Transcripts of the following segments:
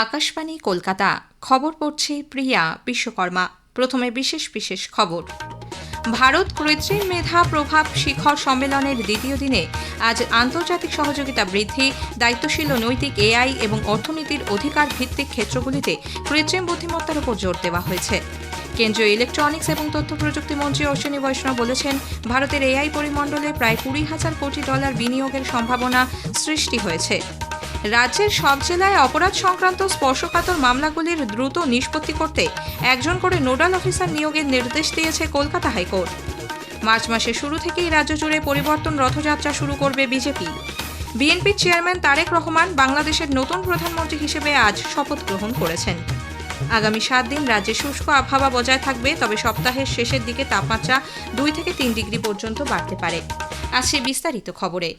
আকাশবাণী কলকাতা। খবর পড়ছে প্রিয়া বিশ্বকর্মা। প্রথমে বিশেষ বিশেষ খবর। ভারত কৃত্রিম মেধা প্রভাব শিখর সম্মেলনের দ্বিতীয় দিনে আজ আন্তর্জাতিক সহযোগিতা বৃদ্ধি, দায়িত্বশীল ও নৈতিক এআই এবং অর্থনীতির অধিকার ভিত্তিক ক্ষেত্রগুলিতে কৃত্রিম বুদ্ধিমত্তার উপর জোর দেওয়া হয়েছে। কেন্দ্রীয় ইলেকট্রনিক্স এবং তথ্য প্রযুক্তি মন্ত্রী অশ্বিনী বৈষ্ণব বলেছেন, ভারতের এআই পরিমণ্ডলে প্রায় 20,000 কোটি ডলার বিনিয়োগের সম্ভাবনা সৃষ্টি হয়েছে। রাজ্যের সব জেলায় অপরাধ সংক্রান্ত স্পর্শকাতর মামলাগুলির দ্রুত নিষ্পত্তি করতে একজন করে নোডাল অফিসার নিয়োগের নির্দেশ দিয়েছে কলকাতা হাইকোর্ট। মার্চ মাসের শুরু থেকেই রাজ্য জুড়ে পরিবর্তন রথযাত্রা শুরু করবে বিজেপি। বিএনপির চেয়ারম্যান তারেক রহমান বাংলাদেশের নতুন প্রধানমন্ত্রী হিসেবে আজ শপথ গ্রহণ করেছেন। আগামী 7 দিন রাজ্যে শুষ্ক আবহাওয়া বজায় থাকবে, তবে সপ্তাহের শেষের দিকে তাপমাত্রা 2 থেকে 3 ডিগ্রি পর্যন্ত বাড়তে পারে। আসছে বিস্তারিত খবরে।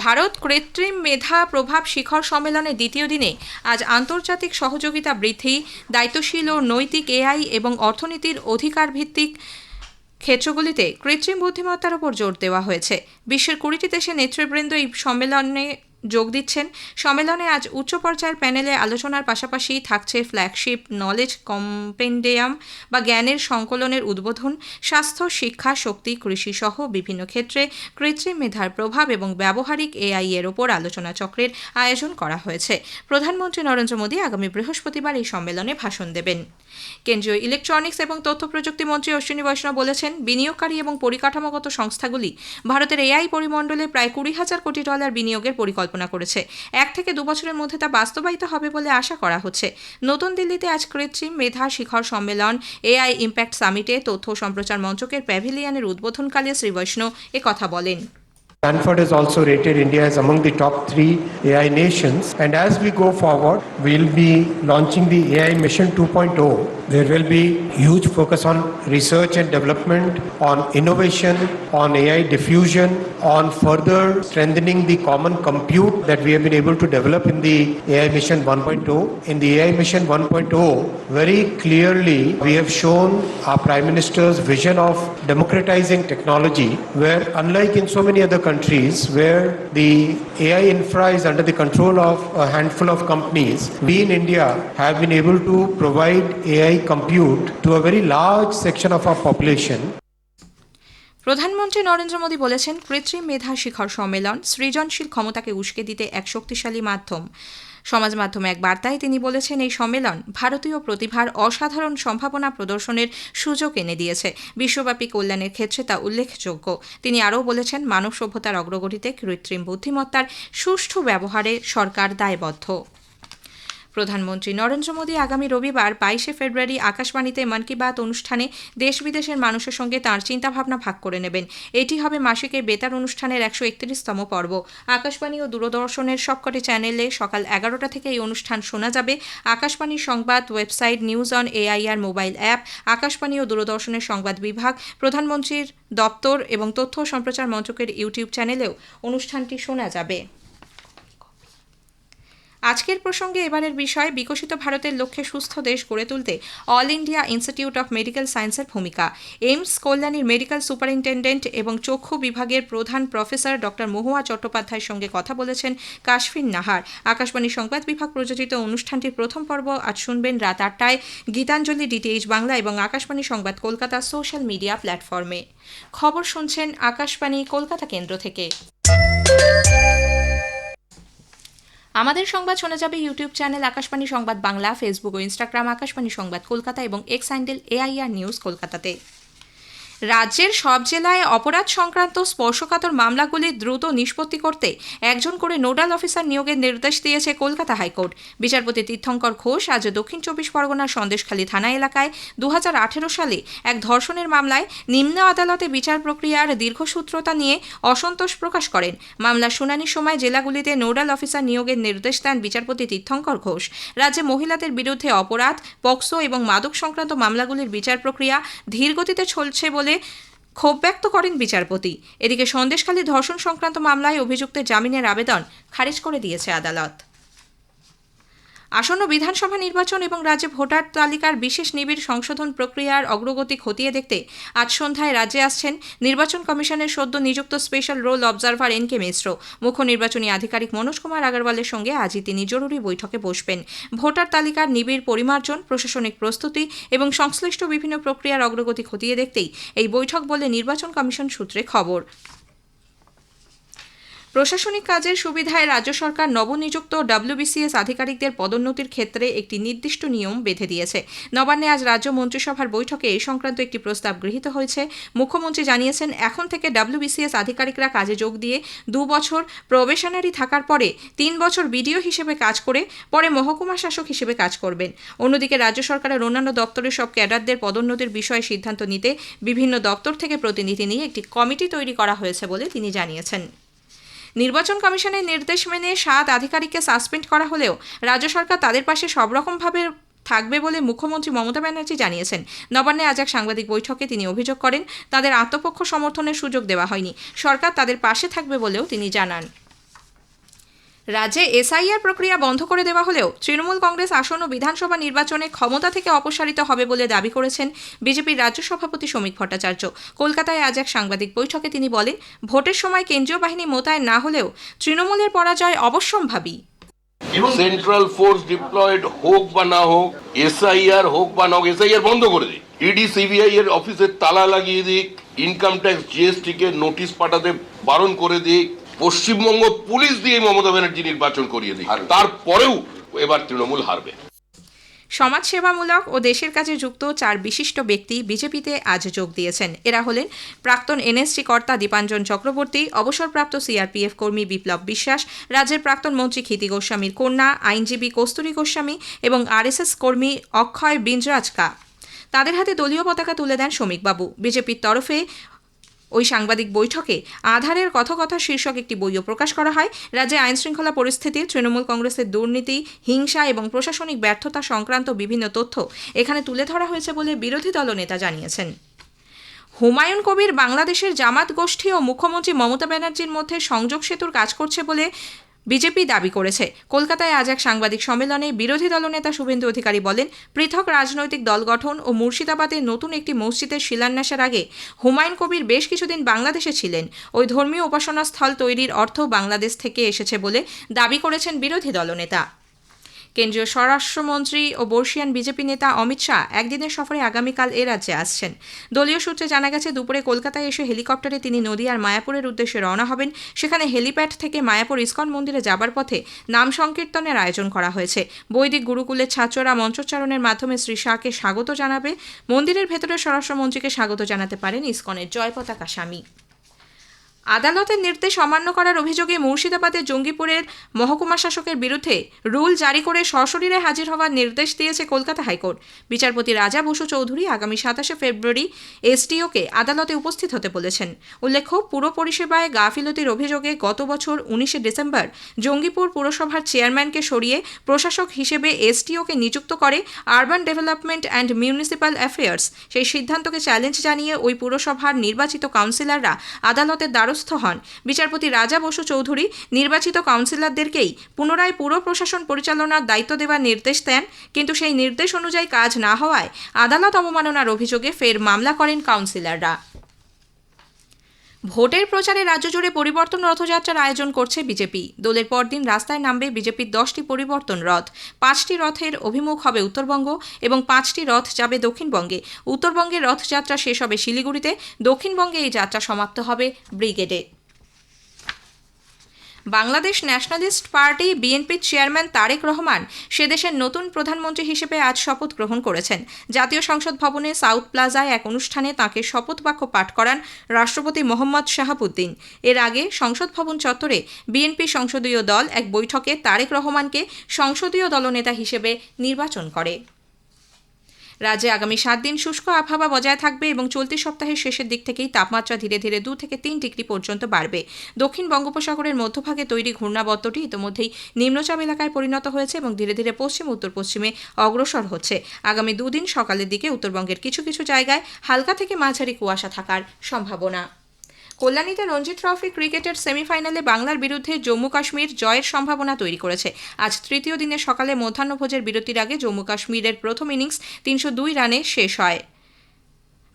ভারত কৃত্রিম মেধা প্রভাব শিখর সম্মেলনের দ্বিতীয় দিনে আজ আন্তর্জাতিক সহযোগিতা বৃদ্ধি, দায়িত্বশীল ও নৈতিক এআই এবং অর্থনীতির অধিকার ভিত্তিক ক্ষেত্রগুলিতে কৃত্রিম বুদ্ধিমত্তার উপর জোর দেওয়া হয়েছে। বিশ্বের 20টি দেশের নেতৃবৃন্দ এই সম্মেলনে যোগ দিচ্ছেন। সম্মেলনে আজ উচ্চ পর্যায়ের প্যানেলে আলোচনার পাশাপাশি থাকছে ফ্ল্যাগশিপ নলেজ কম্পেন্ডিয়াম বা জ্ঞানের সংকলনের উদ্বোধন, স্বাস্থ্য, শিক্ষা, শক্তি, কৃষি সহ বিভিন্ন ক্ষেত্রে কৃত্রিম মেধার প্রভাব এবং ব্যবহারিক এআই এর ওপর আলোচনা চক্রের আয়োজন করা হয়েছে। প্রধানমন্ত্রী নরেন্দ্র মোদী আগামী বৃহস্পতিবার এই সম্মেলনে ভাষণ দেবেন। কেন্দ্রীয় ইলেকট্রনিক্স এবং তথ্য প্রযুক্তি মন্ত্রী অশ্বিনী বৈষ্ণব বলেছেন, বিনিয়োগকারী এবং পরিকাঠামোগত সংস্থাগুলি ভারতের এআই পরিমণ্ডলে প্রায় 20,000 কোটি ডলার বিনিয়োগের পরিকল্পনা করেছে। 1 থেকে 2 বছরের মধ্যে তা বাস্তবায়িত হবে বলে আশা করা হচ্ছে। নতুন দিল্লিতে আজ কৃত্রিম মেধা শিখর সম্মেলন এআই ইম্প্যাক্ট সামিটে তথ্য সম্প্রচার মঞ্চকের প্যাভিলিয়নের উদ্বোধনকালে শ্রী বৈষ্ণব একথা বলেন। Stanford has also rated India as among the top 3 AI nations, and as we go forward, we'll be launching the AI Mission 2.0. There will be huge focus on research and development, on innovation, on AI diffusion, on further strengthening the common compute that we have been able to develop in the AI Mission 1.0. In the AI Mission 1.0, very clearly we have shown our Prime Minister's vision of democratizing technology, where unlike in so many other countries where the AI infra is under the control of a handful of companies, we in India have been able to provide AI compute to a very large section of our population. প্রধানমন্ত্রী নরেন্দ্র মোদী বলেছেন, কৃত্রিম মেধা শিখর সম্মেলন সৃজনশীল ক্ষমতাকে উস্কে দিতে এক শক্তিশালী মাধ্যম। সমাজ মাধ্যমে এক বার্তায় তিনি বলেছেন, এই সম্মেলন ভারতীয় প্রতিভার অসাধারণ সম্ভাবনা প্রদর্শনের সুযোগ এনে দিয়েছে। বিশ্বব্যাপী কল্যাণের ক্ষেত্রে তা উল্লেখযোগ্য। তিনি আরও বলেছেন, মানব সভ্যতার অগ্রগতিতে কৃত্রিম বুদ্ধিমত্তার সুষ্ঠু ব্যবহারে সরকার দায়বদ্ধ। প্রধানমন্ত্রী নরেন্দ্র মোদী আগামী রবিবার 22 ফেব্রুয়ারি আকাশবাণীতে মন কি বাত অনুষ্ঠানে দেশ বিদেশের মানুষের সঙ্গে তাঁর চিন্তাভাবনা ভাগ করে নেবেন। এটি হবে মাসিক এই বেতার অনুষ্ঠানের 131তম পর্ব। আকাশবাণী ও দূরদর্শনের সবকটি চ্যানেলে সকাল 11টা থেকে এই অনুষ্ঠান শোনা যাবে। আকাশবাণীর সংবাদ website, news on AIR mobile app, Akashvani ও দূরদর্শনের সংবাদ বিভাগ, প্রধানমন্ত্রীর দপ্তর এবং তথ্য ও সম্প্রচার মন্ত্রকের ইউটিউব চ্যানেলেও অনুষ্ঠানটি শোনা যাবে। আজকের প্রসঙ্গে এবারের বিষয়, বিকশিত ভারতের লক্ষ্যে সুস্থ দেশ গড়ে তুলতে all India institute of medical সায়েন্সের ভূমিকা। এইমস কল্যাণীর মেডিকেল সুপারিনটেন্ডেন্ট এবং চক্ষু বিভাগের প্রধান প্রফেসর ডক্টর মহুয়া চট্টোপাধ্যায়ের সঙ্গে কথা বলেছেন কাশফিন নাহার। আকাশবাণী সংবাদ বিভাগ প্রযোজিত অনুষ্ঠানটির প্রথম পর্ব আজ শুনবেন রাত 8টায় গীতাঞ্জলি ডিটিএইচ বাংলা এবং আকাশবাণী সংবাদ কলকাতা সোশ্যাল মিডিয়া প্ল্যাটফর্মে। খবর শুনছেন আকাশবাণী কলকাতা কেন্দ্র থেকে। আমাদের সংবাদ শোনা যাবে ইউটিউব চ্যানেল আকাশবাণী সংবাদ বাংলা, ফেসবুক ও ইনস্টাগ্রাম আকাশবাণী সংবাদ কলকাতা এবং এক্স হ্যান্ডেল এআইআর নিউজ কলকাতাতে। রাজ্যের সব জেলায় অপরাধ সংক্রান্ত স্পর্শকাতর মামলাগুলির দ্রুত নিষ্পত্তি করতে একজন করে নোডাল অফিসার নিয়োগের নির্দেশ দিয়েছে কলকাতা হাইকোর্ট। বিচারপতি তীর্থঙ্কর ঘোষ আজ দক্ষিণ 24 পরগনার সন্দেশখালী থানা এলাকায় 2018 সালে এক ধর্ষণের মামলায় নিম্ন আদালতে বিচার প্রক্রিয়ার দীর্ঘসূত্রতা নিয়ে অসন্তোষ প্রকাশ করেন। মামলার শুনানির সময় জেলাগুলিতে নোডাল অফিসার নিয়োগের নির্দেশ দেন বিচারপতি তীর্থঙ্কর ঘোষ। রাজ্যে মহিলাদের বিরুদ্ধে অপরাধ, পক্সো এবং মাদক সংক্রান্ত মামলাগুলির বিচার প্রক্রিয়া ধীরগতিতে চলছে বলে ক্ষোভ ব্যক্ত করেন বিচারপতি। এদিকে সন্দেশখালী ধর্ষণ সংক্রান্ত মামলায় অভিযুক্তের জামিনের আবেদন খারিজ করে দিয়েছে আদালত। আসন্ন বিধানসভা নির্বাচন এবং রাজ্যে ভোটার তালিকার বিশেষ নিবিড় সংশোধন প্রক্রিয়ার অগ্রগতি খতিয়ে দেখতে আজ সন্ধ্যায় রাজ্যে আসছেন নির্বাচন কমিশনের সদ্য নিযুক্ত স্পেশাল রোল অবজারভার এন.কে মিশ্র। মুখ্য নির্বাচনী আধিকারিক মনোজ কুমার আগরওয়ালের সঙ্গে আজই তিনি জরুরি বৈঠকে বসবেন। ভোটার তালিকার নিবিড় পরিমার্জন, প্রশাসনিক প্রস্তুতি এবং সংশ্লিষ্ট বিভিন্ন প্রক্রিয়ার অগ্রগতি খতিয়ে দেখতেই এই বৈঠক বলে নির্বাচন কমিশন সূত্রে খবর। প্রশাসনিক কাজের সুবিধায় রাজ্য সরকার নবনিযুক্ত WBCS আধিকারিকদের পদোন্নতির ক্ষেত্রে একটি নির্দিষ্ট নিয়ম বেঁধে দিয়েছে। নবান্নে আজ রাজ্য মন্ত্রিসভার বৈঠকে এই সংক্রান্ত একটি প্রস্তাব গৃহীত হয়েছে। মুখ্যমন্ত্রী জানিয়েছেন, এখন থেকে WBCS আধিকারিকরা কাজে যোগ দিয়ে 2 বছর প্রবেশনারি থাকার পরে 3 বছর বিডিও হিসেবে কাজ করে পরে মহকুমা শাসক হিসেবে কাজ করবেন। অন্যদিকে রাজ্য সরকারের অন্যান্য দপ্তরের সব ক্যাডারদের পদোন্নতির বিষয়ে সিদ্ধান্ত নিতে বিভিন্ন দপ্তর থেকে প্রতিনিধি নিয়ে একটি কমিটি তৈরি করা হয়েছে বলে তিনি জানিয়েছেন। নির্বাচন কমিশনের নির্দেশ মেনে 7 আধিকারিককে সাসপেন্ড করা হলেও রাজ্য সরকার তাদের পাশে সব রকমভাবে থাকবে বলে মুখ্যমন্ত্রী মমতা ব্যানার্জি জানিয়েছেন। নবান্নে আজ এক সাংবাদিক বৈঠকে তিনি অভিযোগ করেন, তাদের আত্মপক্ষ সমর্থনের সুযোগ দেওয়া হয়নি। সরকার তাদের পাশে থাকবে বলেও তিনি জানান। রাজ্যে SIR প্রক্রিয়া বন্ধ করে দেওয়া হলেও তৃণমূল কংগ্রেস আসন্ন বিধানসভা নির্বাচনে ক্ষমতা থেকে অপসারিত হবে বলে দাবি করেছেন বিজেপির রাজ্য সভাপতি শ্রমিক ভট্টাচার্য। কলকাতায় আজ এক সাংবাদিক বৈঠকে তিনি বলেন, ভোটের সময় কেন্দ্রীয় বাহিনী মোতায়েন না হলেও তৃণমূলের পরাজয় অবশ্যম্ভাবী। সেন্ট্রাল ফোর্স ডিপ্লয়েড হোক বা না হোক, SIR হোক বা না হোক, SIR বন্ধ করে দিক। ইডি CBI এর অফিসের তালা লাগিয়ে দিক, ইনকাম ট্যাক্স GST কে নোটিশ পাঠাতে বারণ করে দিক, পশ্চিমবঙ্গ পুলিশ দিয়ে মমতা ব্যানার্জি নির্বাচন করিয়ে দিক, আর তারপরেও এবার তৃণমূল হারবে। সমাজসেবামূলক ও দেশের কাজে যুক্ত 4 বিশিষ্ট ব্যক্তি বিজেপিতে আজ যোগ দিয়েছেন। এরা হলেন প্রাক্তন NSG কর্তা দীপাঞ্জন চক্রবর্তী, অবসরপ্রাপ্ত CRPF কর্মী বিপ্লব বিশ্বাস, রাজ্যের প্রাক্তন মন্ত্রী ক্ষিতি গোস্বামীর কন্যা আইনজীবী কস্তুরী গোস্বামী এবং RSS কর্মী অক্ষয় বিঞ্জরাজকা। তাদের হাতে দলীয় পতাকা তুলে দেন শ্রমিকবাবু। বিজেপির তরফে ওই সাংবাদিক বৈঠকে আধারের কথকথা শীর্ষক একটি বইও প্রকাশ করা হয়। রাজ্যে আইনশৃঙ্খলা পরিস্থিতি, তৃণমূল কংগ্রেসের দুর্নীতি, হিংসা এবং প্রশাসনিক ব্যর্থতা সংক্রান্ত বিভিন্ন তথ্য এখানে তুলে ধরা হয়েছে বলে বিরোধী দলনেতা জানিয়েছেন। হুমায়ুন কবির বাংলাদেশের জামাত গোষ্ঠী ও মুখ্যমন্ত্রী মমতা ব্যানার্জির মধ্যে সংযোগ সেতুর কাজ করছে বলে বিজেপি দাবি করেছে। কলকাতায় আজ এক সাংবাদিক সম্মেলনে বিরোধী দলনেতা শুভেন্দু অধিকারী বলেন, পৃথক রাজনৈতিক দল গঠন ও মুর্শিদাবাদে নতুন একটি মসজিদের শিলান্যাসের আগে হুমায়ুন কবির বেশ কিছুদিন বাংলাদেশে ছিলেন। ওই ধর্মীয় উপাসনা স্থল তৈরির অর্থ বাংলাদেশ থেকে এসেছে বলে দাবি করেছেন বিরোধী দলনেতা। কেন্দ্রীয় স্বরাষ্ট্রমন্ত্রী ও বর্ষিয়ান বিজেপি নেতা অমিত শাহ একদিনের সফরে আগামীকাল এ রাজ্যে আসছেন। দলীয় সূত্রে জানা গেছে, দুপুরে কলকাতায় এসে হেলিকপ্টারে তিনি নদিয়ার মায়াপুরের উদ্দেশ্যে রওনা হবেন। সেখানে হেলিপ্যাড থেকে মায়াপুর ইসকন মন্দিরে যাবার পথে নাম সংকীর্তনের আয়োজন করা হয়েছে। বৈদিক গুরুকুলের ছাত্ররা মন্ত্রোচ্চারণের মাধ্যমে শ্রী শাহকে স্বাগত জানাবে। মন্দিরের ভেতরে স্বরাষ্ট্রমন্ত্রীকে স্বাগত জানাতে পারেন ইসকনের জয় পতাকা স্বামী। আদালতের নির্দেশ অমান্য করার অভিযোগে মুর্শিদাবাদের জঙ্গিপুরের মহকুমা শাসকের বিরুদ্ধে রুল জারি করে সশরীরে হাজির হওয়ার নির্দেশ দিয়েছে কলকাতা হাইকোর্ট। বিচারপতি রাজা বসু চৌধুরী আগামী 27 ফেব্রুয়ারি SDOকে আদালতে উপস্থিত হতে বলেছেন। উল্লেখ্য, পুর পরিষেবায় গাফিলতির অভিযোগে গত বছর 19 ডিসেম্বর জঙ্গিপুর পুরসভার চেয়ারম্যানকে সরিয়ে প্রশাসক হিসেবে SDOকে নিযুক্ত করে urban development and municipal affairs. সেই সিদ্ধান্তকে চ্যালেঞ্জ জানিয়ে ওই পুরসভার নির্বাচিত কাউন্সিলররা আদালতের দ্বারস্থ হন। বিচারপতি রাজা বসু চৌধুরী নির্বাচিত কাউন্সিলরদেরকেই পুনরায় পুর প্রশাসন পরিচালনার দায়িত্ব দেওয়ার নির্দেশ দেন, কিন্তু সেই নির্দেশ অনুযায়ী কাজ না হওয়ায় আদালত অবমাননার অভিযোগে ফের মামলা করেন কাউন্সিলররা। ভোটের প্রচারে রাজ্য জুড়ে পরিবর্তন রথযাত্রার আয়োজন করছে বিজেপি। দোলের পরদিন রাস্তায় নামবে বিজেপির 10টি পরিবর্তন রথ। 5টি রথের অভিমুখ হবে উত্তরবঙ্গ এবং 5টি রথ যাবে দক্ষিণবঙ্গে। উত্তরবঙ্গের রথযাত্রা শেষ হবে শিলিগুড়িতে, দক্ষিণবঙ্গে এই যাত্রা সমাপ্ত হবে ব্রিগেডে। বাংলাদেশ ন্যাশনালিস্ট পার্টি BNPর চেয়ারম্যান তারেক রহমান সেদেশের নতুন প্রধানমন্ত্রী হিসেবে আজ শপথ গ্রহণ করেছেন। জাতীয় সংসদ ভবনে সাউথ প্লাজায় এক অনুষ্ঠানে তাঁকে শপথ বাক্য পাঠ করান রাষ্ট্রপতি মোহাম্মদ শাহাবুদ্দিন। এর আগে সংসদ ভবন চত্বরে BNP সংসদীয় দল এক বৈঠকে তারেক রহমানকে সংসদীয় দলনেতা হিসেবে নির্বাচন করে। রাজ্যে আগামী 7 দিন শুষ্ক আবহাওয়া বজায় থাকবে এবং চলতি সপ্তাহের শেষের দিক থেকেই তাপমাত্রা ধীরে ধীরে 2 থেকে 3 ডিগ্রি পর্যন্ত বাড়বে। দক্ষিণ বঙ্গোপসাগরের মধ্যভাগে তৈরি ঘূর্ণাবর্তটি ইতিমধ্যেই নিম্নচাপ এলাকায় পরিণত হয়েছে এবং ধীরে ধীরে পশ্চিম উত্তর পশ্চিমে অগ্রসর হচ্ছে। আগামী 2 দিন সকালের দিকে উত্তরবঙ্গের কিছু কিছু জায়গায় হালকা থেকে মাঝারি কুয়াশা থাকার সম্ভাবনা। কল্যাণীতে রঞ্জি ট্রফি ক্রিকেটের সেমিফাইনালে বাংলার বিরুদ্ধে জম্মু কাশ্মীর জয়ের সম্ভাবনা তৈরি করেছে। আজ তৃতীয় দিনে সকালে মধ্যাহ্নভোজের বিরতির আগে জম্মু কাশ্মীরের প্রথম ইনিংস 302 রানে শেষ হয়।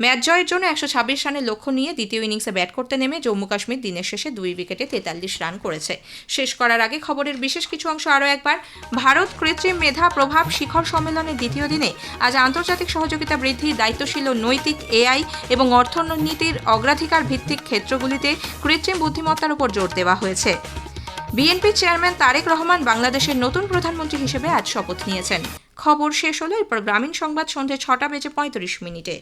ম্যাচ জয়ের জন্য 126 রানের লক্ষ্য নিয়ে দ্বিতীয় ইনিংসে ব্যাট করতে নেমে জম্মু কাশ্মীর দিনের শেষে 2 উইকেটে 43 রান করেছে। শেষ করার আগে খবরের বিশেষ কিছু অংশ আরও একবার। ভারত কৃত্রিম মেধা প্রভাব শিখর সম্মেলনের দ্বিতীয় দিনে আজ আন্তর্জাতিক সহযোগিতা বৃদ্ধি, দায়িত্বশীল ও নৈতিক এআই এবং অর্থনীতির অগ্রাধিকার ভিত্তিক ক্ষেত্রগুলিতে কৃত্রিম বুদ্ধিমত্তার উপর জোর দেওয়া হয়েছে। বিএনপি চেয়ারম্যান তারেক রহমান বাংলাদেশের নতুন প্রধানমন্ত্রী হিসেবে আজ শপথ নিয়েছেন। খবর শেষ হলো। এরপর গ্রামীণ সংবাদ সন্ধ্যে 6টা বেজে 35 মিনিটে।